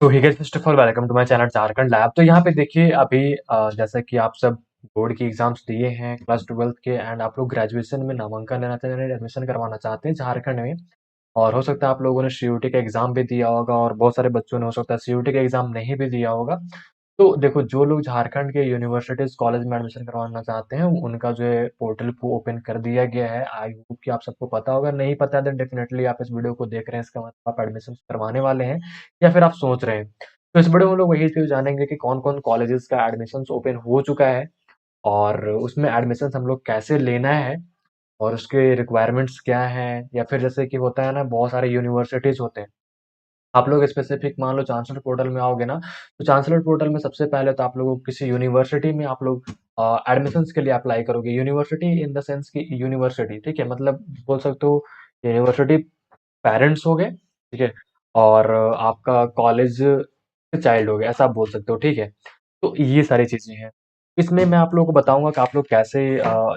तो hi guys first of all welcome to my channel Jharkhand lab. तो यहाँ पे देखिए अभी जैसा कि आप सब बोर्ड की एग्जाम्स दिए हैं क्लास 12th के एंड आप लोग ग्रेजुएशन में नामांकन लेना चाहते हैं, एडमिशन करवाना चाहते हैं झारखंड में। और हो सकता है आप लोगों ने सीयूटी का एग्जाम भी दिया होगा और बहुत सारे बच्चों ने हो सकता है सीयूटी का एग्जाम नहीं भी दिया होगा। तो देखो जो लोग झारखंड के यूनिवर्सिटीज कॉलेज में एडमिशन करवाना चाहते हैं उनका जो है पोर्टल को ओपन कर दिया गया है। आई होप कि आप सबको पता होगा, नहीं पता है देन डेफिनेटली आप इस वीडियो को देख रहे हैं, इसका मतलब आप एडमिशन करवाने वाले हैं या फिर आप सोच रहे हैं। तो इस वीडियो में हम लोग वही चीज जानेंगे कि कौन कौन कॉलेजेस का एडमिशन ओपन हो चुका है और उसमें एडमिशन हम लोग कैसे लेना है और उसके रिक्वायरमेंट्स क्या हैं। या फिर जैसे कि होता है ना, बहुत सारे यूनिवर्सिटीज होते हैं, आप लोग स्पेसिफिक मान लो चांसलर पोर्टल में आओगे ना, तो चांसलर पोर्टल में सबसे पहले तो आप लोगों को किसी यूनिवर्सिटी में आप लोग एडमिशन्स के लिए अप्लाई करोगे। यूनिवर्सिटी इन द सेंस की यूनिवर्सिटी, ठीक है, मतलब बोल सकते हो यूनिवर्सिटी पेरेंट्स हो गए, ठीक है, और आपका कॉलेज चाइल्ड हो गया, ऐसा आप बोल सकते हो, ठीक है। तो ये सारी चीजें हैं। इसमें मैं आप लोगों को बताऊंगा कि आप लोग कैसे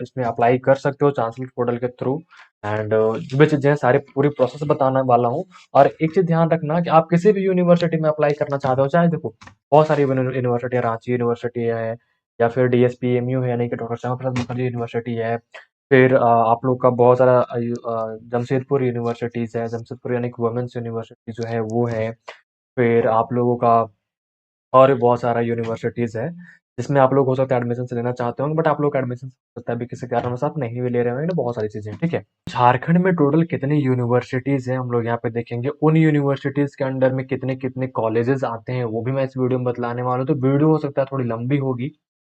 इसमें अप्लाई कर सकते हो चांसलर पोर्टल के थ्रू। एंड जो भी चीजें हैं सारी पूरी प्रोसेस बताने वाला हूँ। और एक चीज ध्यान रखना कि आप किसी भी यूनिवर्सिटी में अप्लाई करना चाहते हो, चाहे देखो बहुत सारी यूनिवर्सिटी है, रांची यूनिवर्सिटी है या फिर डीएसपीएमयू है, यानी कि डॉक्टर श्यामा प्रसाद मुखर्जी यूनिवर्सिटी है। फिर आप लोग का बहुत सारा जमशेदपुर यूनिवर्सिटीज है, जमशेदपुर यानी कि वुमेन्स यूनिवर्सिटी जो है वो है। फिर आप लोगों का और भी बहुत सारा यूनिवर्सिटीज है जिसमें आप लोग हो सकता है एडमिशन लेना चाहते होंगे, बट आप लोग एडमिशन हो सकता है अभी किसी कारणवश आप नहीं भी ले रहे होंगे, तो बहुत सारी चीजें हैं, ठीक है। झारखंड में टोटल कितनी यूनिवर्सिटीज हैं हम लोग यहाँ पे देखेंगे, उन यूनिवर्सिटीज के अंडर में कितने कितने कॉलेजेस आते हैं वो भी मैं इस वीडियो में बतलाने वाला हूँ। तो वीडियो हो सकता है थोड़ी लंबी होगी,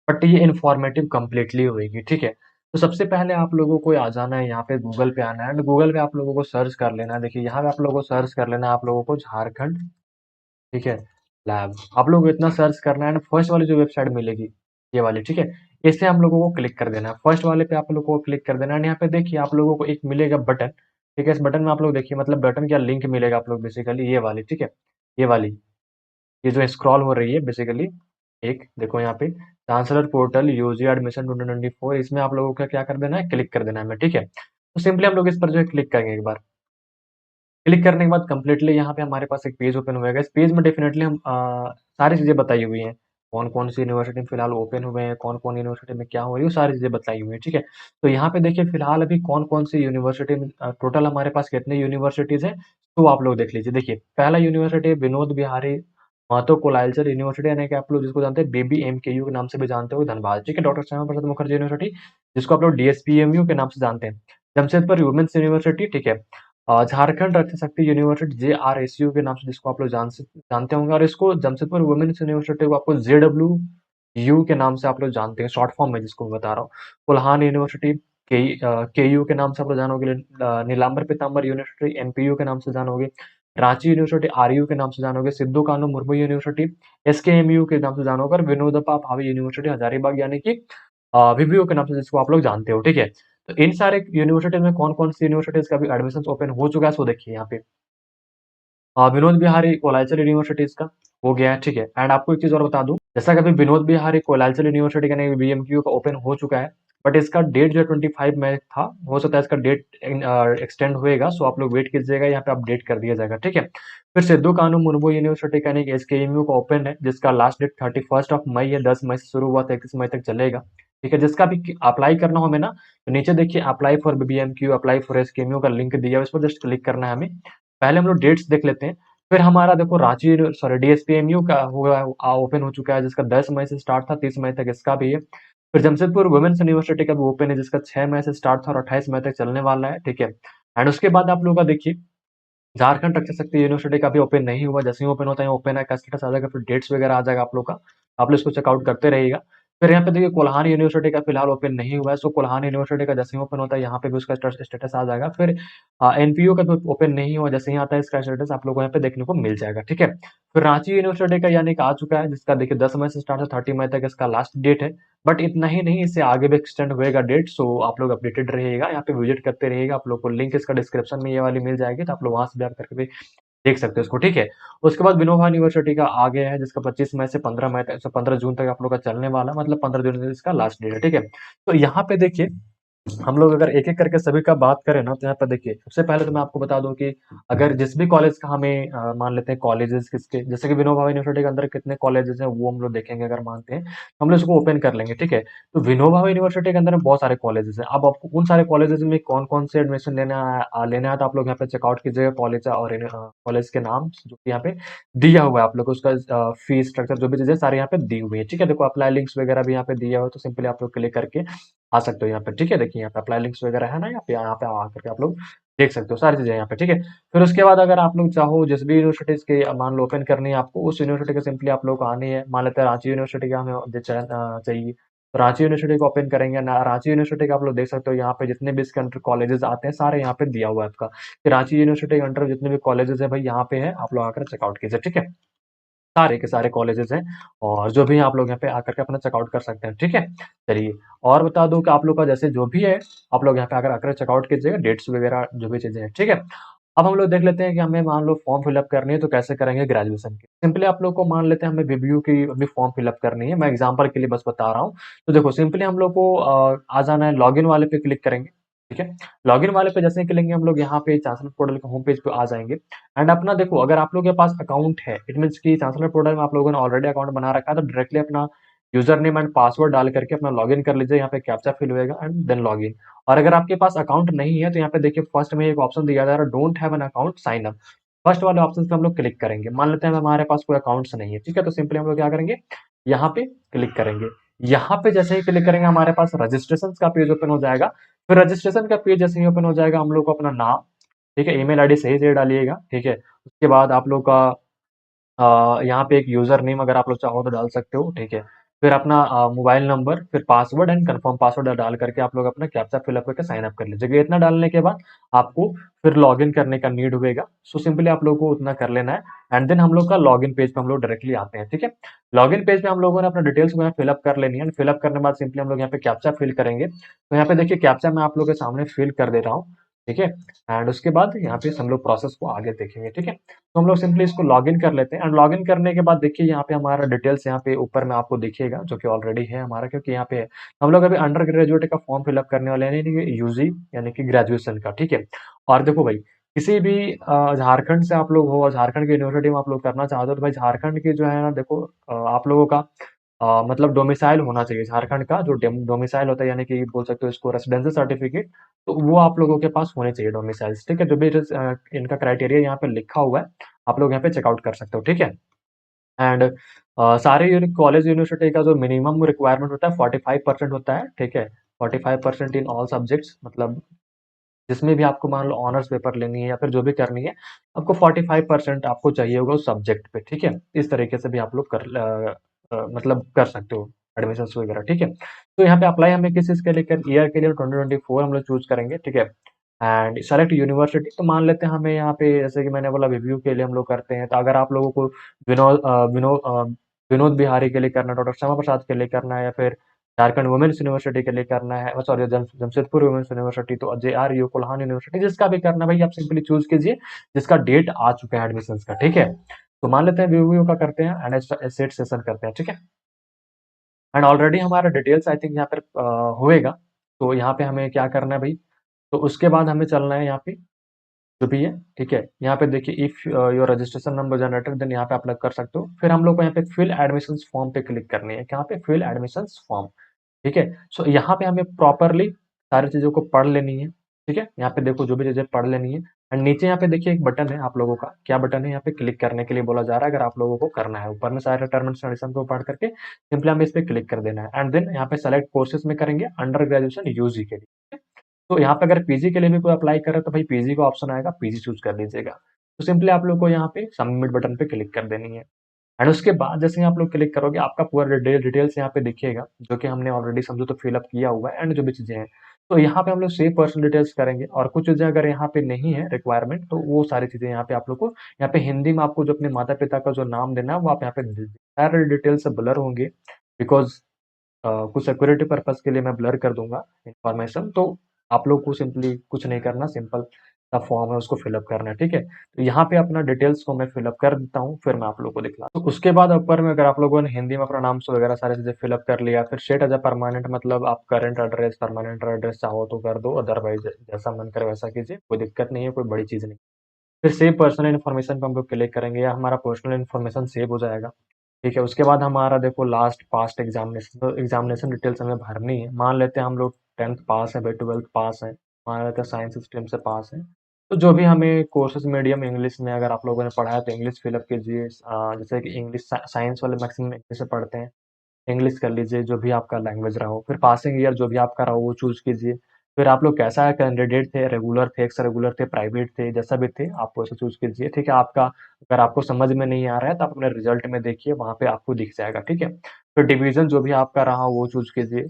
बट ये इन्फॉर्मेटिव कंप्लीटली होगी, ठीक है। तो सबसे पहले आप लोगों को आ जाना है यहाँ पे, गूगल पे आना है एंड गूगल पे आप लोगों को सर्च कर लेना है। देखिए यहाँ पे आप लोगों को सर्च कर लेना है आप लोगों को झारखंड, ठीक है, लैब। आप लोग को इतना सर्च करना है एंड फर्स्ट वाली जो वेबसाइट मिलेगी ये वाली, ठीक है, इसे हम लोगों को क्लिक कर देना है। फर्स्ट वाले पे आप लोगों को क्लिक कर देना है एंड यहाँ पे देखिए आप लोगों को एक मिलेगा बटन, ठीक है। इस बटन में आप लोग देखिए, मतलब बटन क्या, लिंक मिलेगा आप लोग बेसिकली ये वाली, ठीक है, ये वाली, ये जो स्क्रॉल हो रही है बेसिकली, एक देखो यहाँ पे चांसलर पोर्टल यूजी एडमिशन 2024, इसमें आप लोगों को क्या कर देना है, क्लिक कर देना है, ठीक है। तो सिंपली हम लोग इस पर जो है क्लिक करेंगे एक बार। क्लिक करने के बाद कंप्लीटली यहाँ पे हमारे पास एक पेज ओपन होएगा। इस पेज में डेफिनेटली हम सारी चीजें बताई हुई हैं, कौन कौन सी यूनिवर्सिटी फिलहाल ओपन हुए हैं, कौन कौन यूनिवर्सिटी में क्या हो रही है, वो सारी चीजें बताई हुई हैं, ठीक है। तो यहाँ पे देखिए फिलहाल अभी कौन कौन सी यूनिवर्सिटी में टोटल हमारे पास कितने यूनिवर्सिटीज हैं, तो आप लोग देख लीजिए। देखिए पहला यूनिवर्सिटी है विनोद बिहारी महतो कोलाइलचर यूनिवर्सिटी, यानी कि आप लोग जिसको जानते हैं बीबीएमकेयू के नाम से भी जानते हो, धनबाद, ठीक है। डॉक्टर श्यामा प्रसाद मुखर्जी यूनिवर्सिटी जिसको आप लोग डीएसपीएमयू के नाम से जानते हैं। जमशेदपुर वुमेन्स यूनिवर्सिटी, ठीक है। झारखंड रक्त शक्ति यूनिवर्सिटी जेआरएसयू के नाम से जिसको आप लोग जानते होंगे, और इसको जमशेदपुर वुमेन्स यूनिवर्सिटी को आपको जेडब्ल्यू यू के नाम से आप लोग जानते हैं, शॉर्ट फॉर्म में जिसको मैं बता रहा हूँ। कोल्हान यूनिवर्सिटी के यू के नाम से आप लोग जानोगे। नीलांबर पीताम्बर यूनिवर्सिटी एनपीयू के नाम से जानोगे। रांची यूनिवर्सिटी आरयू के नाम से जानोगे। सिद्धू कानू मुर्मू यूनिवर्सिटी एसकेएमयू के नाम से जानोगे। और विनोदप्पा भावे यूनिवर्सिटी हजारीबाग यानी कि विवीओ के नाम से जिसको आप लोग जानते हो, ठीक है। तो इन सारे यूनिवर्सिटी में कौन कौन सी यूनिवर्सिटीज का भी एडमिशन ओपन हो चुका है, सो देखिए यहाँ पे विनोद बिहारी कोलाइचर यूनिवर्सिटीज का हो गया है, ठीक है। एंड आपको एक चीज और बता दूं, जैसा कि अभी विनोद बिहारी कोलाइचर यूनिवर्सिटी का नहीं बीएमक्यू का ओपन हो चुका है, बट इसका डेट जो 25 में था, हो सकता है इसका डेट एक्सटेंड होएगा, सो आप लोग वेट कीजिएगा, यहाँ पे अपडेट कर दिया जाएगा, ठीक है। फिर सिद्धू कानू मुर्मू यूनिवर्सिटी का नहीं एसकेएमयू का ओपन है, जिसका लास्ट डेट 31 मई है, 10 मई से शुरू हुआ था, 31 मई तक चलेगा, ठीक है। जिसका भी अप्लाई करना हो हमें ना, तो नीचे देखिए अप्लाई फॉर बीएमक्यू अप्लाई फॉर एसकेएमयू का लिंक दिया है, उस पर जस्ट क्लिक करना है हमें। पहले हम लोग डेट्स देख लेते हैं। फिर हमारा देखो रांची सॉरी डीएसपीएमयू का हुआ ओपन हो चुका है, जिसका 10 मई से स्टार्ट था, 30 मई तक इसका भी है। फिर जमशेदपुर वुमेन्स यूनिवर्सिटी का भी ओपन है, जिसका 6 मई से स्टार्ट था और 28 मई तक चलने वाला है, ठीक है। एंड उसके बाद आप लोगों का देखिए झारखंड रक्षा शक्ति यूनिवर्सिटी का भी ओपन नहीं हुआ, जैसे ही ओपन होता है ओपन है का स्टेटस आ जाएगा, फिर डेट्स वगैरह आ जाएगा आप लोग का, आप लोग इसको चेकआउट करते रहिएगा। फिर यहाँ पे देखिए कोल्हान यूनिवर्सिटी का फिलहाल ओपन नहीं हुआ है, सो कोल्हान यूनिवर्सिटी का जैसे ही ओपन होता है यहाँ पे भी उसका स्टेटस आ जाएगा। फिर एनपीयू का भी ओपन नहीं हुआ, जैसे ही आता है इसका स्टेटस आप लोग को यहाँ पे देखने को मिल जाएगा, ठीक है। फिर रांची यूनिवर्सिटी का यानी कि आ चुका है, जिसका देखिए 10 मई से स्टार्ट है, 30 मई तक इसका लास्ट डेट है। बट इतना ही नहीं, इससे आगे भी एक्सटेंड होएगा डेट, सो आप लोग अपडेटेड रहिएगा, यहाँ पे विजिट करते रहिएगा। आप लोग को लिंक इसका डिस्क्रिप्शन में ये वाली मिल जाएगी, तो आप लोग वहां से भी आप करके भी देख सकते हो इसको, ठीक है। उसके बाद विनोबा यूनिवर्सिटी का आ गया है, जिसका 25 मई से 15 मई तक 15 जून तक आप लोग का चलने वाला, मतलब 15 जून तक इसका लास्ट डेट है, ठीक है। तो यहाँ पे देखिए हम लोग अगर एक-एक करके सभी का बात करें ना, तो यहाँ पे देखिए, सबसे पहले तो मैं आपको बता दूँ कि अगर जिस भी कॉलेज का हमें मान लेते हैं कॉलेजेस किसके जैसे कि विनोबा यूनिवर्सिटी के अंदर कितने कॉलेजेस हैं, वो हम लोग देखेंगे अगर मानते हैं, तो हम लोग इसको ओपन कर लेंगे, ठीक है? तो विनोबा यूनिवर्सिटी के अंदर में बहुत सारे कॉलेजेस हैं। अब आपको उन सारे कॉलेजेस में कौन-कौन से एडमिशन लेना है तो आप लोग यहाँ पे चेकआउट कीजिएगा कॉलेज और कॉलेज के नाम जो कि यहाँ पे दिया हुआ है आप लोग को उसका फीस स्ट्रक्चर जो भी चीज़ें सारी यहाँ पे दी हुई है, ठीक है? देखो अप्लाई लिंक्स वगैरह भी यहाँ पे दिया हुआ है, तो सिंपली आप लोग क्लिक करके आ सकते हो यहाँ पे, ठीक है? देखिए यहाँ पे अप्लाई लिंक्स वगैरह है ना यहाँ पे आकर के आप लोग देख सकते हो सारी चीज़ें यहाँ पे, ठीक है? फिर उसके बाद अगर आप लोग चाहो जिस भी यूनिवर्सिटीज़ के मान लो ओपन करनी है आपको, उस यूनिवर्सिटी को सिंपली आप लोग को आनी है। मान लेते हैं रांची यूनिवर्सिटी का हमें चाहिए, तो रांची यूनिवर्सिटी को ओपन करेंगे ना रांची यूनिवर्सिटी का आप लोग देख सकते हो यहाँ पे जितने भी इसके अंडर कॉलेजेस आते हैं, सारे यहाँ पे दिया हुआ है आपका, कि रांची यूनिवर्सिटी के अंडर जितने भी कॉलेजेस है भाई यहाँ पे है, आप लोग आकर चेकआउट कीजिए, ठीक है? सारे के सारे कॉलेजेस हैं और जो भी हैं आप लोग यहाँ पे आकर के अपना चेकआउट कर सकते हैं, ठीक है? चलिए और बता दूँ कि आप लोग का जैसे जो भी है, आप लोग यहाँ पे आकर चेकआउट कीजिएगा, डेट्स वगैरह जो भी चीज़ें हैं, ठीक है? अब हम लोग देख लेते हैं कि हमें मान लो फॉर्म फिल अप करनी है तो कैसे करेंगे ग्रेजुएशन की। सिंपली आप लोग को मान लेते हैं हमें वीवीयू की अभी फॉर्म फिल अप करनी है, मैं एग्ज़ाम्पल के लिए बस बता रहा हूँ। तो देखो सिंपली हम लोग को आ जाना है लॉगिन वाले पे क्लिक करेंगे, ठीक है? लॉगिन वाले पे जैसे ही क्लिक हम लोग यहाँ पे चांसलर पोर्टल के होम पेज पे आ जाएँगे एंड अपना देखो अगर आप लोग के पास अकाउंट है, इट मीन्स कि चांसलर पोर्टल में आप लोगों ने ऑलरेडी अकाउंट बना रखा है तो डायरेक्टली अपना यूज़र नेम एंड पासवर्ड डाल करके अपना लॉगिन कर लीजिए, यहाँ पे कैप्चा फिल होएगा एंड देन लॉगिन। और अगर आपके पास अकाउंट नहीं है तो यहाँ पे देखिए फर्स्ट में एक ऑप्शन दिया जा रहा है don't have an account sign up. First वाले ऑप्शन पे हम लोग क्लिक करेंगे। मान लेते हैं हमारे पास कोई अकाउंट्स नहीं है, ठीक है? तो सिंपली हम लोग क्या करेंगे, यहाँ पे क्लिक करेंगे। यहाँ पे जैसे ही क्लिक करेंगे हमारे पास रजिस्ट्रेशन का पेज ओपन हो जाएगा। फिर रजिस्ट्रेशन का पेज जैसे ही ओपन हो जाएगा हम लोग को अपना नाम, ठीक है? ईमेल आईडी सही-सही डालिएगा, ठीक है? उसके बाद आप लोग का यहाँ पे एक यूज़र नेम अगर आप लोग चाहो तो डाल सकते हो, ठीक है? फिर अपना मोबाइल नंबर, फिर पासवर्ड एंड कन्फर्म पासवर्ड डाल करके आप लोग अपना कैप्चा फिल अप करके साइन अप कर लीजिएगा। इतना डालने के बाद आपको फिर लॉगिन करने का नीड होएगा। सो सिंपली आप लोगों को उतना कर लेना है एंड देन हम लोग का लॉगिन पेज पे हम लोग डायरेक्टली आते हैं, ठीक है? लॉगिन पेज पे हम लोगों ने अपना डिटेल्स वगैरह फिल अप कर लेनी है। फिल अप करने के बाद सिंपली हम लोग यहाँ पे कैप्चा फिल करेंगे। तो यहाँ पे देखिए कैप्चा मैं आप लोगों के सामने फिल कर दे रहा हूँ, ठीक है? एंड उसके बाद यहाँ पे हम लोग प्रोसेस को आगे देखेंगे, ठीक है? तो हम लोग सिंपली इसको लॉगिन कर लेते हैं एंड लॉगिन करने के बाद देखिए यहाँ पे हमारा डिटेल्स यहाँ पे ऊपर में आपको दिखेगा जो कि ऑलरेडी है हमारा क्योंकि यहाँ पे है। हम लोग अभी अंडर ग्रेजुएट का फॉर्म फिल अप करने वाले हैं यानी कि यूजी यानी कि ग्रेजुएशन का, ठीक है? और देखो भाई किसी भी झारखंड से आप लोग हो और झारखंड की यूनिवर्सिटी में आप लोग करना चाहते हो तो भाई झारखंड की जो है ना देखो आप लोगों का मतलब डोमिसाइल होना चाहिए झारखंड का जो डोमिसाइल होता है यानी कि बोल सकते हो इसको रेसिडेंशियल सर्टिफिकेट, तो वो आप लोगों के पास होने चाहिए डोमिसाइल्स, ठीक है? जो भी इनका क्राइटेरिया यहाँ पे लिखा हुआ है आप लोग यहाँ पे चेकआउट कर सकते हो, ठीक है? एंड सारे कॉलेज यूनिवर्सिटी का जो मिनिमम रिक्वायरमेंट होता है 45% होता है, ठीक है? 45% इन ऑल सब्जेक्ट्स मतलब जिसमें भी आपको मान लो ऑनर्स पेपर लेनी है या फिर जो भी करनी है, आपको 45% आपको चाहिए होगा उस सब्जेक्ट पे, ठीक है? इस तरीके से भी आप लोग मतलब कर सकते हो एडमिशन्स वगैरह, ठीक है? तो यहाँ पे अप्लाई हमें किस चीज़ के लिए कर ईयर के लिए 2024 हम लोग चूज़ करेंगे, ठीक है? एंड सेलेक्ट यूनिवर्सिटी तो मान लेते हैं हमें यहाँ पे जैसे कि मैंने बोला रिव्यू के लिए हम लोग करते हैं, तो अगर आप लोगों को विनोद बिहारी के लिए करना है, डॉक्टर श्यामा प्रसाद के लिए करना है या फिर झारखंड वुमेन्स यूनिवर्सिटी के लिए करना है सॉरी जमशेदपुर वुमेन्स यूनिवर्सिटी तो JRU कोल्हान यूनिवर्सिटी जिसका भी करना है भाई आप सिंपली चूज कीजिए जिसका डेट आ चुका है एडमिशन का, ठीक है? तो मान लेते हैं व्यू का करते हैं एंड सेट सेशन करते हैं, ठीक है? एंड ऑलरेडी हमारा डिटेल्स आई थिंक यहाँ पर होएगा, तो यहाँ पे हमें क्या करना है भाई, तो उसके बाद हमें चलना है यहाँ पे जो भी है, ठीक है? यहाँ पे देखिए if your registration number generated then यहाँ पे आप लग कर सकते हो। फिर हम लोग को यहाँ पे फिल एडमिशंस फॉर्म पे क्लिक करनी है। यहाँ पे फिल एडमिशंस फॉर्म, ठीक है? सो यहाँ पे हमें प्रॉपर्ली सारी चीज़ों को पढ़ लेनी है, ठीक है? यहाँ पे देखो जो भी चीज़ें पढ़ लेनी है एंड नीचे यहाँ पे देखिए एक बटन है आप लोगों का, क्या बटन है यहाँ पे क्लिक करने के लिए बोला जा रहा है अगर आप लोगों को करना है। ऊपर में सारे टर्म्स एंड कंडीशन को पढ़ करके सिंपली हमें इस पे क्लिक कर देना है एंड देन यहाँ पे सेलेक्ट कोर्सेज़ में करेंगे अंडर ग्रेजुएशन यूजी के लिए। तो यहाँ पे अगर पीजी के लिए भी कोई अप्लाई कर रहा है तो भाई पीजी का ऑप्शन आएगा, पीजी चूज़ कर लीजिएगा। तो सिंपली आप लोग को यहाँ पे सबमिट बटन पे क्लिक कर देनी है। एंड उसके बाद जैसे ही आप लोग क्लिक करोगे आपका पूरा डिटेल्स यहाँ पे दिखेगा जो कि हमने ऑलरेडी समझो तो फिल अप किया हुआ है एंड जो भी चीज़ें हैं। तो यहाँ पे हम लोग सेव पर्सनल डिटेल्स करेंगे और कुछ चीज़ें अगर यहाँ पे नहीं है रिक्वायरमेंट तो वो सारी चीज़ें यहाँ पे आप लोग को यहाँ पे हिंदी में आपको जो अपने माता-पिता का जो नाम देना है वो आप यहाँ पे दे दीजिए। सारे डिटेल्स ब्लर होंगे बिकॉज़ कुछ सिक्योरिटी पर्पज़ के लिए मैं ब्लर कर दूँगा इन्फॉर्मेशन तो आप लोग को सिंपली कुछ नहीं करना सिंपल फॉर्म है उसको फिलअप करना है, ठीक है। तो यहाँ पे अपना डिटेल्स को मैं फिलअप कर देता हूँ, फिर मैं आप लोगों को दिखला तो उसके बाद ऊपर में अगर आप लोगों ने हिंदी में अपना नाम से वगैरह सारी चीजें फिलअप कर लिया, फिर सेट एज अ परमानेंट मतलब आप करंट एड्रेस परमानेंट एड्रेस चाहो तो कर दो, अदरवाइज जैसा मन करे वैसा कीजिए, कोई दिक्कत नहीं है, कोई बड़ी चीज नहीं। फिर सेव पर्सनल इन्फॉर्मेशन पे हम लोग क्लिक करेंगे, या हमारा पर्सनल इन्फॉर्मेशन सेव हो जाएगा, ठीक है। उसके बाद हमारा देखो लास्ट पास्ट एग्जामिनेशन, तो एग्जामिनेशन डिटेल्स हमें भरनी है। मान लेते हैं हम लोग 10th पास है भाई, 12th पास है, मान लेते हैं साइंस स्ट्रीम से पास है, तो जो भी हमें कोर्सेज मीडियम इंग्लिश में अगर आप लोगों ने पढ़ा है तो इंग्लिश फिलअप कीजिए। जैसे कि इंग्लिश साइंस वाले मैक्सिमम इंग्लिश से पढ़ते हैं, इंग्लिश कर लीजिए जो भी आपका लैंग्वेज रहा हो। फिर पासिंग ईयर जो भी आपका रहा हो वो चूज कीजिए। फिर आप लोग कैसा कैंडिडेट थे, रेगुलर थे, एक्स रेगुलर थे, प्राइवेट थे, जैसा भी थे आप वैसे चूज कीजिए, ठीक है। आपका अगर आपको समझ में नहीं आ रहा है तो आप अपने रिजल्ट में देखिए, वहां पे आपको दिख जाएगा, ठीक है। फिर डिवीजन जो भी आपका रहा हो वो चूज कीजिए।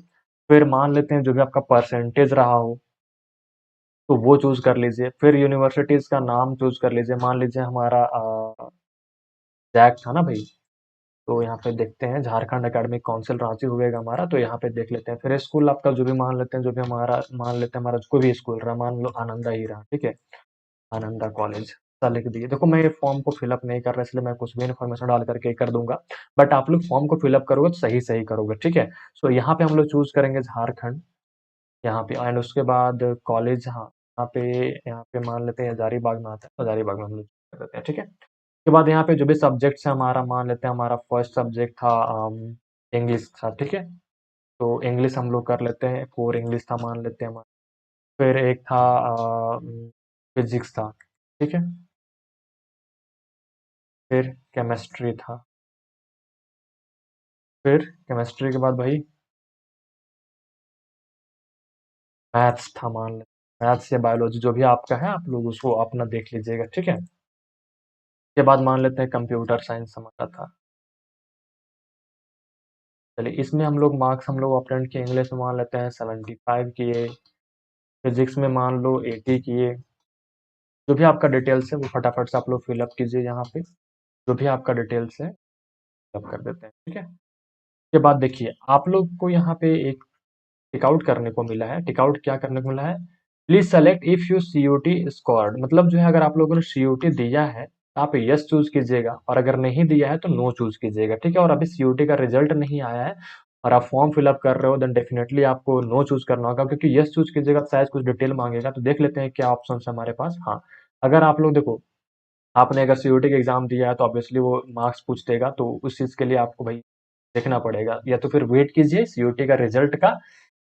फिर मान लेते हैं जो भी आपका परसेंटेज रहा हो तो वो चूज कर लीजिए। फिर यूनिवर्सिटीज का नाम चूज कर लीजिए, मान लीजिए हमारा जैक था ना भाई, तो यहाँ पे देखते हैं झारखंड एकेडमिक काउंसिल रांची हुएगा हमारा, तो यहाँ पे देख लेते हैं। फिर स्कूल आपका जो भी मान लेते हैं, जो भी हमारा मान लेते हैं, हमारा कोई भी स्कूल रहा, मान लो आनंदा ही रहा, ठीक है, आनंदा कॉलेज ऐसा लिख दिए। देखो मैं ये फॉर्म को फिलअप नहीं कर रहा, इसलिए मैं कुछ भी इन्फॉर्मेशन डाल करके कर दूंगा, बट आप लोग फॉर्म को फिलअप करोगे तो सही सही करोगे, ठीक है। सो यहाँ पे हम लोग चूज करेंगे झारखंड, यहाँ पे एंड उसके बाद कॉलेज, हाँ यहाँ पे मान लेते हैं हजारीबाग में आता है, तो हजारीबाग में हम लोग कर देते हैं, ठीक है। उसके बाद यहाँ पे जो भी सब्जेक्ट्स है हमारा, मान लेते हैं हमारा फर्स्ट सब्जेक्ट था इंग्लिश था, ठीक है। तो इंग्लिश हम लोग कर लेते हैं, कोर इंग्लिश था मान लेते हैं हमारा। फिर एक था फिजिक्स था, ठीक है। फिर केमिस्ट्री था, फिर केमिस्ट्री के बाद भाई मैथ्स था मान लेते, मैथ्स या बायोलॉजी जो भी आपका है आप लोग उसको अपना देख लीजिएगा, ठीक है। उसके बाद मान लेते हैं कंप्यूटर साइंस हमारा था। चलिए इसमें हम लोग मार्क्स हम लोग ऑपरेंट किए, इंग्लिश में मान लेते हैं 75 किए, फिजिक्स में मान लो 80 किए। जो भी आपका डिटेल्स है वो फटाफट से आप लोग फिलअप कीजिए यहाँ पे, जो भी आपका डिटेल्स है फिलअप कर देते हैं, ठीक है। उसके बाद देखिए आप लोग को यहाँ पे एक टिकआउट करने को मिला है। टिकआउट क्या करने को मिला है, please select if you CUT scored, मतलब जो है अगर आप लोगों ने सीयूटी दिया है तो आप यस चूज कीजिएगा, और अगर नहीं दिया है तो नो चूज कीजिएगा, ठीक है। और अभी सीयूटी का रिजल्ट नहीं आया है और आप फॉर्म फिलअप कर रहे हो, देन डेफिनेटली आपको नो चूज करना होगा, क्योंकि यस चूज कीजिएगा तो शायद कुछ डिटेल मांगेगा। तो देख लेते हैं क्या ऑप्शन है हमारे पास। हाँ, अगर आप लोग देखो, आपने अगर सीयूटी का एग्जाम दिया है तो ऑब्वियसली वो मार्क्स पूछ देगा, तो उस चीज के लिए आपको भाई देखना पड़ेगा, या तो फिर वेट कीजिए सीयूटी का रिजल्ट का,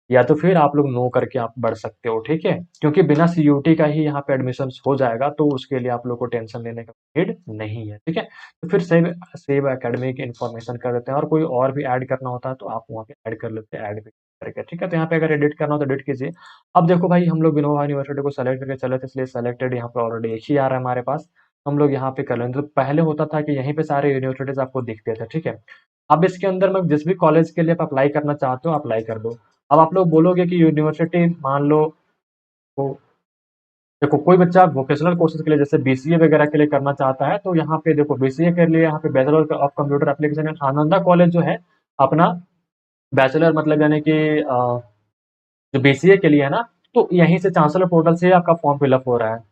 या तो फिर आप लोग नो करके आप बढ़ सकते हो, ठीक है। क्योंकि बिना सीयूटी का ही यहाँ पे एडमिशन हो जाएगा, तो उसके लिए आप लोग को टेंशन लेने का नीड नहीं है, ठीक है। तो फिर सेव सेव एकेडमिक इन्फॉर्मेशन कर देते हैं, और कोई और भी ऐड करना होता है तो आप वहाँ पे ऐड कर लेते हैं, ऐड भी करके, ठीक है। तो यहाँ पे अगर एडिट करना हो तो एडिट कीजिए। अब देखो भाई हम लोग विनोबा यूनिवर्सिटी को सेलेक्ट करके चले थे, इसलिए सेलेक्टेड यहाँ पे ऑलरेडी एक ही आ रहा है हमारे पास, हम लोग यहाँ पे कर लेंगे। तो पहले होता था कि यहीं पे सारे यूनिवर्सिटीज आपको दिखते थे, ठीक है। अब इसके अंदर में जिस भी कॉलेज के लिए आप अप्लाई करना चाहते हो अप्लाई कर दो। अब आप लोग बोलोगे कि यूनिवर्सिटी मान लो, तो देखो कोई बच्चा वोकेशनल कोर्सेज के लिए जैसे बीसीए वगैरह के लिए करना चाहता है, तो यहाँ पे देखो बीसीए के लिए यहाँ पे bachelor of computer application Ananda college जो है अपना बैचलर मतलब यानी कि जो बीसीए के लिए है ना, तो यहीं से चांसलर पोर्टल से आपका फॉर्म फिलअप हो रहा है,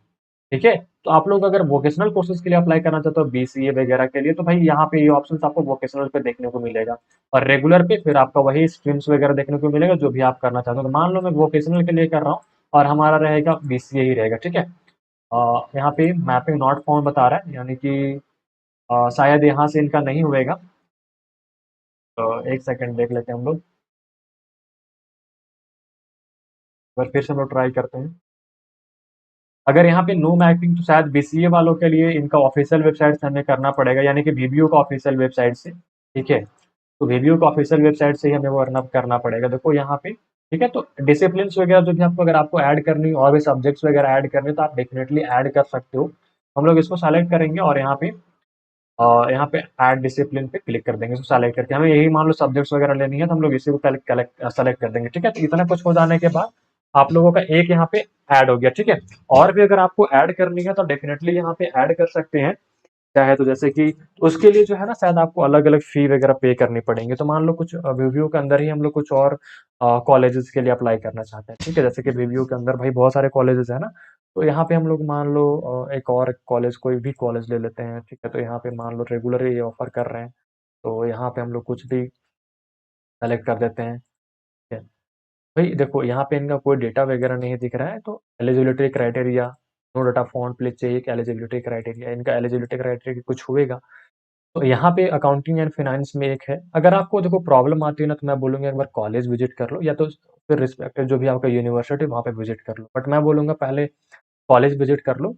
ठीक है। तो आप लोग अगर वोकेशनल कोर्सेज के लिए अप्लाई करना चाहते हो बीसीए वगैरह के लिए, तो भाई यहाँ पे ये ऑप्शन आपको वोकेशनल पे देखने को मिलेगा, और रेगुलर पे फिर आपका वही स्ट्रीम्स वगैरह देखने को मिलेगा जो भी आप करना चाहते हो। तो मान लो मैं वोकेशनल के लिए कर रहा हूँ और हमारा रहेगा बीसीए ही रहेगा, ठीक है। यहाँ पे मैपिंग नॉट फाउंड बता रहा है, यानी कि शायद यहाँ से इनका नहीं होएगा। तो एक सेकंड देख लेते हैं हम लोग, एक फिर से हम लोग ट्राई करते हैं। अगर यहाँ पे नो मैपिंग तो शायद बीसीए वालों के लिए इनका ऑफिशियल वेबसाइट से हमें करना पड़ेगा, यानी कि वीबीओ का ऑफिशियल वेबसाइट से, ठीक है। तो वीबीओ का ऑफिशियल वेबसाइट से ही हमें वो अर्नअप करना पड़ेगा। देखो यहाँ पे, ठीक है। तो डिसिप्लिन वगैरह जो भी आपको अगर आपको ऐड करनी हो और भी सब्जेक्ट्स वगैरह ऐड करने तो आप डेफिनेटली ऐड कर सकते हो। हम लोग इसको सेलेक्ट करेंगे और यहाँ पे ऐड डिसिप्लिन पे क्लिक कर देंगे, इसको सेलेक्ट करके हमें यही मान लो सब्जेक्ट्स वगैरह लेनी है तो हम लोग इसी को सेलेक्ट कर देंगे, ठीक है। तो इतना कुछ हो जाने के बाद आप लोगों का एक यहाँ पे ऐड हो गया, ठीक है। और भी अगर आपको ऐड करनी है तो डेफिनेटली यहाँ पे ऐड कर सकते हैं, चाहे तो जैसे कि उसके लिए जो है ना शायद आपको अलग अलग फी वगैरह पे करनी पड़ेंगे। तो मान लो कुछ वीवीओ के अंदर ही हम लोग कुछ और कॉलेजेस के लिए अप्लाई करना चाहते हैं, ठीक है। जैसे कि वीवीओ के अंदर भाई बहुत सारे कॉलेजेस है ना, तो यहाँ पे हम लोग मान लो एक और कॉलेज, कोई भी कॉलेज ले लेते हैं, ठीक है? तो यहाँ पे मान लो रेगुलर ये ऑफर कर रहे हैं, तो यहाँ पे हम लोग कुछ भी सेलेक्ट कर देते हैं, ठीक है? भाई देखो यहाँ पे इनका कोई डेटा वगैरह नहीं दिख रहा है, तो eligibility criteria, no data found please चाहिए कि एलिजिबिलिटी क्राइटेरिया, इनका एलिजिबिलिटी क्राइटेरिया कुछ होएगा। तो यहाँ पे अकाउंटिंग एंड फाइनेंस में एक है, अगर आपको देखो प्रॉब्लम आती है ना, तो मैं बोलूँगा एक बार कॉलेज विजिट कर लो, या तो फिर रिस्पेक्टिव जो भी आपका यूनिवर्सिटी वहाँ पे विजिट कर लो। बट मैं बोलूँगा पहले कॉलेज विजिट कर लो,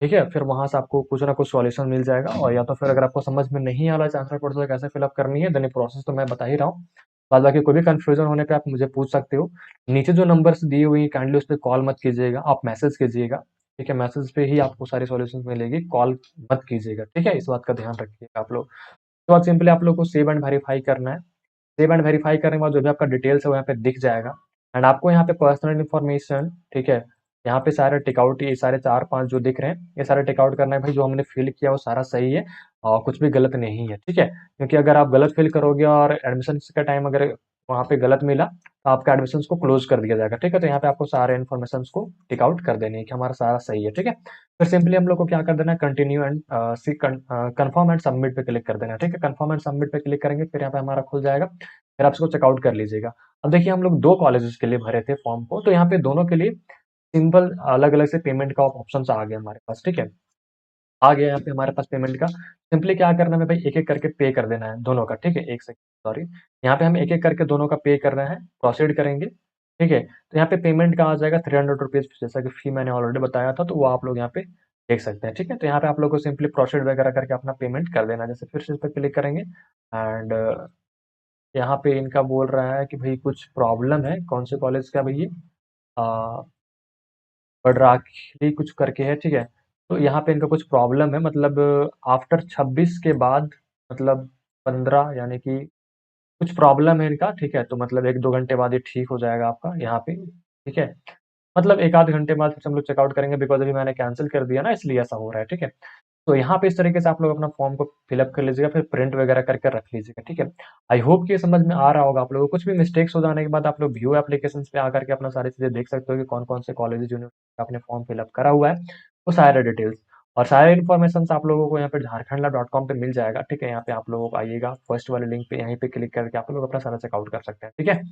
ठीक है? फिर वहाँ से आपको कुछ ना कुछ सॉल्यूशन मिल जाएगा, और या तो फिर अगर आपको समझ में नहीं आ रहा है चांसर प्रोसेस कैसे फिलअप करनी है, देन ये प्रोसेस तो मैं बता ही रहा हूँ। बाद बाकी कोई भी कन्फ्यूज़न होने पे आप मुझे पूछ सकते हो। नीचे जो नंबर्स दिए हुए हैं काइंडली उस पे कॉल मत कीजिएगा, आप मैसेज कीजिएगा, ठीक है? मैसेज पे ही आपको सारी सॉल्यूशंस मिलेगी, कॉल मत कीजिएगा, ठीक है? इस बात का ध्यान रखिएगा आप लोग। उसके बाद सिंपली आप लोग को सेव एंड वेरीफाई करना है। सेव एंड वेरीफाई करने के बाद जो भी आपका डिटेल्स है वो यहाँ पे दिख जाएगा, एंड आपको यहाँ पे पर्सनल इन्फॉर्मेशन, ठीक है? यहाँ पे सारे टिकआउट, ये सारे 4-5 जो दिख रहे हैं, ये सारे टिकआउट करना है भाई, जो हमने फिल किया वो सारा सही है और कुछ भी गलत नहीं है, ठीक है? क्योंकि अगर आप गलत फिल करोगे और एडमिशन का टाइम अगर वहाँ पे गलत मिला, तो आपका एडमिशन को क्लोज कर दिया जाएगा, ठीक है? तो यहाँ पे आपको सारे इन्फॉर्मेशन को टिक आउट कर देनी है कि हमारा सारा सही है, ठीक है? फिर सिंपली हम लोग को क्या कर देना है, continue and confirm and submit पे क्लिक कर देना है, ठीक है? कन्फर्म एंड सबमिट पे क्लिक करेंगे, फिर यहाँ पे हमारा खुल जाएगा, फिर आप इसको चेकआउट कर लीजिएगा। अब देखिए हम लोग 2 कॉलेजेस के लिए भरे थे फॉर्म को, तो यहाँ पे दोनों के लिए सिंपल अलग-अलग से पेमेंट का ऑप्शंस आ गया हमारे पास, ठीक है? आ गया यहाँ पे हमारे पास पेमेंट का, सिंपली क्या करना है भाई, एक-एक करके पे कर देना है दोनों का, ठीक है? 1 सेकंड सॉरी, यहाँ पे हम एक-एक करके दोनों का पे कर रहे हैं, प्रोसीड करेंगे, ठीक है? तो यहाँ पे पेमेंट का आ जाएगा ₹300 जैसा कि फी मैंने ऑलरेडी बताया था, तो वो आप लोग यहाँ पे देख सकते हैं, ठीक है? तो यहाँ पे आप लोग को सिंपली प्रोसीड वगैरह करके अपना पेमेंट कर देना है। जैसे फिर से इस पे क्लिक करेंगे, एंड यहाँ पे इनका बोल रहा है कि भई कुछ प्रॉब्लम है, कौन से कॉलेज का भई ये? अ, बडराखली कुछ करके है, ठीक है? तो यहाँ पे इनका कुछ प्रॉब्लम है, मतलब आफ्टर 26 के बाद, मतलब 15 यानी कि कुछ प्रॉब्लम है इनका, ठीक है? तो मतलब 1-2 घंटे बाद ये ठीक हो जाएगा आपका यहाँ पे, ठीक है? मतलब 1 आध घंटे बाद फिर से हम लोग चेकआउट करेंगे, बिकॉज़ अभी मैंने कैंसल कर दिया ना, इसलिए ऐसा हो रहा है, ठीक है? तो यहाँ पे इस तरीके से आप लोग अपना फॉर्म को फिल अप कर लीजिएगा, फिर प्रिंट वगैरह करके रख लीजिएगा, ठीक है? आई होप कि ये समझ में आ रहा होगा आप लोगों को। कुछ भी मिस्टेक्स हो जाने के बाद आप लोग व्यू एप्लीकेशंस पे आकर के अपना सारी चीज़ें देख सकते हो कि कौन-कौन से कॉलेजेस, यूनिवर्सिटी आपने फॉर्म फिल अप करा हुआ है, वो सारे डिटेल्स और सारे इन्फॉर्मेशंस आप लोगों को यहाँ पे झारखंडला.com पे मिल जाएगा, ठीक है? यहाँ पे आप लोगों को आइएगा, फर्स्ट वाले लिंक पे यहीं पे क्लिक करके आप लोग अपना सारा चेकआउट कर सकते हैं, ठीक है?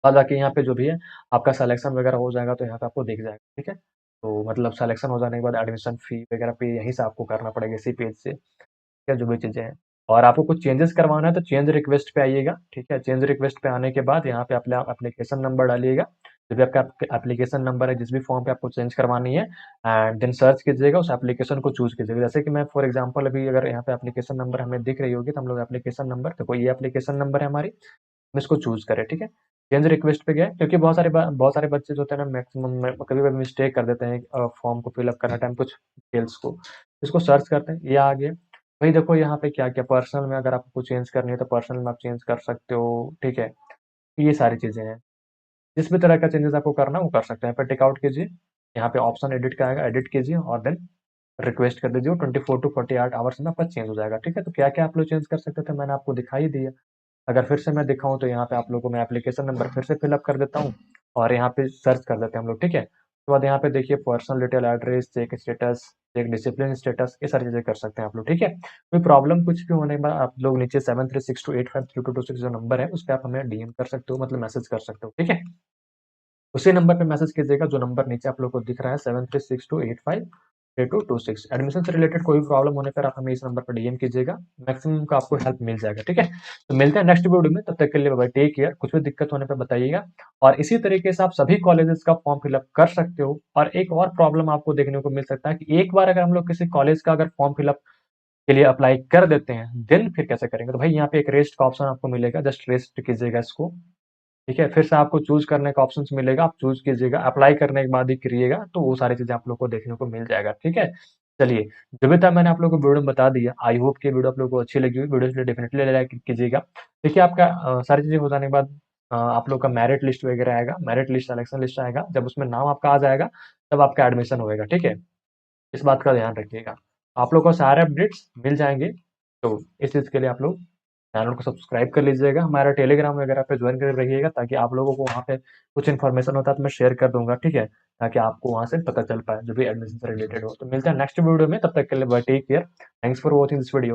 और बाकी यहाँ पे जो भी है, आपका सिलेक्शन वगैरह हो जाएगा, तो यहाँ पे आपको दिख जाएगा, ठीक है? तो मतलब सिलेक्शन हो जाने के बाद एडमिशन फी वगैरह पे यहीं से आपको करना पड़ेगा, इसी पेज से, या जो भी चीज़ें हैं। और आपको कुछ चेंजेस करवाना है तो चेंज रिक्वेस्ट पे आइएगा, ठीक है? चेंज रिक्वेस्ट पे आने के बाद यहाँ पे अपना एप्लीकेशन नंबर डालिएगा, जो भी आपका एप्लीकेशन नंबर है, जिस भी फॉर्म पे आपको चेंज करवानी है, एंड देन सर्च कीजिएगा, उस एप्लीकेशन को चूज़ कीजिएगा। जैसे कि मैं फॉर एग्ज़ाम्पल अभी अगर यहाँ पे एप्लीकेशन नंबर हमें दिख रही होगी, तो हम लोग एप्लीकेशन नंबर, देखो ये एप्लीकेशन नंबर है हमारी, हम इसको चूज़ करें, ठीक है? चेंज रिक्वेस्ट पे गए, क्योंकि बहुत सारे बच्चे जो होते हैं ना, मैक्सिमम में कभी-कभी मिस्टेक कर देते हैं फॉर्म को फिल अप करने टाइम कुछ डिटेल्स को। इसको सर्च करते हैं, ये आ गया। वही देखो यहाँ पे क्या-क्या पर्सनल में अगर आपको चेंज करनी है, तो पर्सनल में आप चेंज कर सकते हो, ठीक है? ये सारी चीज़ें हैं। जिस भी तरह का चेंजेस आपको करना है, वो कर सकते हैं। यहाँ पे टिक आउट कीजिए, यहाँ पे ऑप्शन एडिट का आएगा, एडिट कीजिए और देन रिक्वेस्ट कर दीजिए, 24 टू 48 आवर्स में आपका चेंज हो जाएगा, ठीक है? तो क्या-क्या आप लोग चेंज कर सकते थे, मैंने आपको दिखा ही दिया। अगर फिर से मैं दिखाऊँ, तो यहाँ पे आप लोगों को मैं एप्लीकेशन नंबर फिर से फिल अप कर देता हूँ और यहाँ पे सर्च कर देते हैं हम लोग, ठीक है? उसके बाद यहाँ पे देखिए personal detail, address, check status, check discipline status, ये सारी चीज़ें कर सकते हैं आप लोग, ठीक है? कोई प्रॉब्लम कुछ भी होने के बाद आप लोग नीचे 7362853226 जो नंबर है, उस पे आप हमें डीएम कर सकते हो, मतलब मैसेज कर सकते हो, ठीक है? उसी नंबर पे मैसेज कीजिएगा जो नंबर नीचे आप लोग को दिख रहा है, 7362853226। एडमिशन से रिलेटेड कोई भी प्रॉब्लम होने पर आप हमें इस नंबर पर डीएम कीजिएगा, मैक्सिमम का आपको हेल्प मिल जाएगा, ठीक है? तो मिलते हैं नेक्स्ट वीडियो में, तब तक के लिए बाय बाय, टेक केयर। कुछ भी दिक्कत होने पे बताइएगा, और इसी तरीके से आप सभी कॉलेजेस का फॉर्म फिल अप कर सकते हो। और एक और प्रॉब्लम आपको देखने को मिल सकता है कि एक बार अगर हम लोग किसी कॉलेज का अगर फॉर्म फिल अप के लिए अप्लाई कर देते हैं, देन फिर कैसे करेंगे? तो भाई यहाँ पे एक रेस्ट का ऑप्शन आपको मिलेगा, जस्ट रेस्ट कीजिएगा इसको, ठीक है? फिर से आपको चूज़ करने का ऑप्शंस मिलेगा, आप चूज़ कीजिएगा, अप्लाई करने के बाद ही करिएगा, तो वो सारी चीज़ें आप लोग को देखने को मिल जाएगा, ठीक है? चलिए, जो भी था मैंने आप लोगों को वीडियो में बता दिया, आई होप कि वीडियो आप लोगों को अच्छी लगी होगी, वीडियो इसलिए डेफिनिटली लाइक कीजिएगा। देखिए आपका सारी चीज़ें हो जाने के बाद आप लोग का मेरिट लिस्ट वगैरह आएगा, मेरिट लिस्ट, सिलेक्शन लिस्ट आएगा, जब उसमें नाम आपका आ जाएगा, तब आपका एडमिशन होएगा, ठीक है? इस बात का ध्यान रखिएगा। आप लोग को सारे अपडेट्स मिल जाएँगे, तो इस चीज़ के लिए आप लोग चैनल को सब्सक्राइब कर लीजिएगा, हमारा टेलीग्राम वगैरह पे ज्वाइन कर रखिएगा ताकि आप लोगों को वहाँ पे कुछ इन्फॉर्मेशन होता है तो मैं शेयर कर दूंगा, ठीक है, ताकि आपको वहाँ से पता चल पाए जो भी एडमिशन से रिलेटेड हो। तो मिलते हैं नेक्स्ट वीडियो में, तब तक के लिए bye, take care, thanks for watching this video.